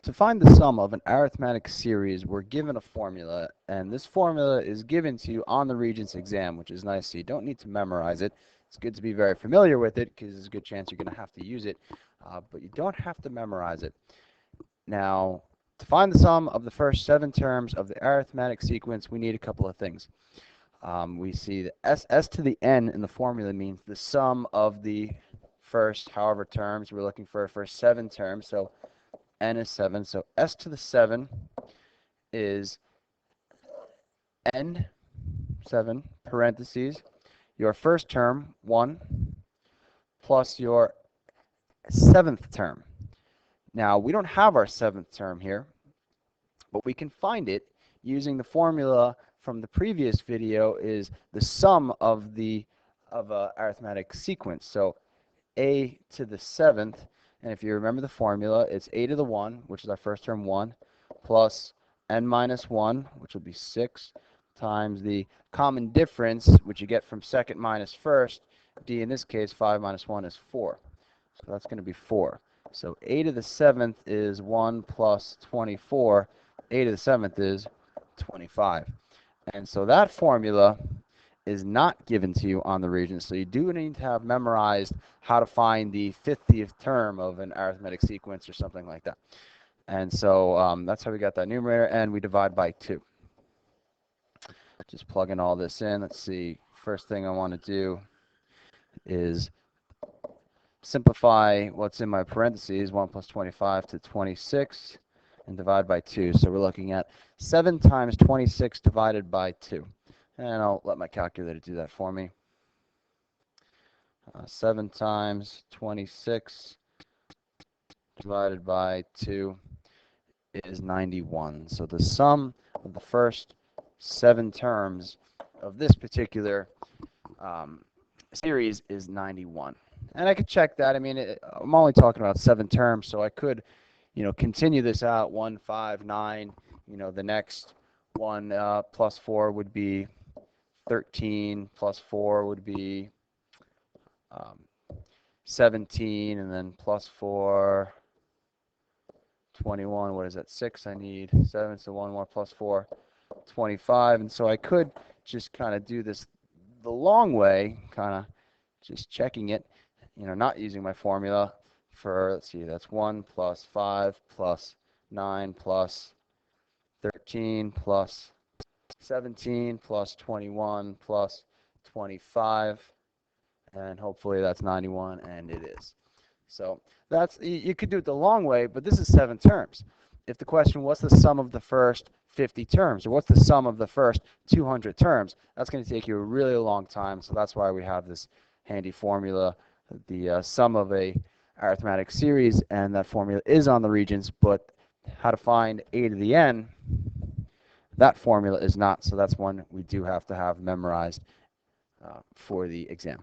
To find the sum of an arithmetic series, we're given a formula, and this formula is given to you on the Regents exam, which is nice. So you don't need to memorize it. It's good to be very familiar with it because there's a good chance you're going to have to use it, but you don't have to memorize it. Now, to find the sum of the first 7 terms of the arithmetic sequence, we need a couple of things. We see the s to the n in the formula means the sum of the first however terms. We're looking for 7 terms, so n is 7, so s to the 7 is n, 7, parentheses, your first term, 1, plus your 7th term. Now, we don't have our 7th term here, but we can find it using the formula from the previous video is the sum of a arithmetic sequence. So a to the 7th, and if you remember the formula, it's a to the 1, which is our first term 1, plus n minus 1, which will be 6, times the common difference, which you get from second minus first. D in this case, 5 minus 1 is 4. So that's going to be 4. So a to the 7th is 1 plus 24. A to the 7th is 25. And so that formula is not given to you on the Regents. So you do need to have memorized how to find the 50th term of an arithmetic sequence or something like that. And so that's how we got that numerator, and we divide by 2. Just plugging all this in. Let's see. First thing I want to do is simplify what's in my parentheses, 1 plus 25 to 26, and divide by 2. So we're looking at 7 times 26 divided by 2. And I'll let my calculator do that for me. 7 times 26 divided by 2 is 91. So the sum of the first 7 terms of this particular series is 91. And I could check that. I mean, I'm only talking about 7 terms, so I could, continue this out. 1, 5, 9. The next one plus 4 would be 13, plus 4 would be 17, and then plus 4, 21. What is that? 6 I need. 7, so 1 more plus 4, 25. And so I could just kind of do this the long way, kind of just checking it, not using my formula for, let's see, that's 1 plus 5 plus 9 plus 13 plus 17 plus 21 plus 25, and hopefully that's 91, and it is. So that's, you could do it the long way, but this is 7 terms. If the question, what's the sum of the first 50 terms, or what's the sum of the first 200 terms, that's going to take you a really long time, so that's why we have this handy formula, the sum of a arithmetic series, and that formula is on the Regents, but how to find a to the n, that formula is not, so that's one we do have to have memorized for the exam.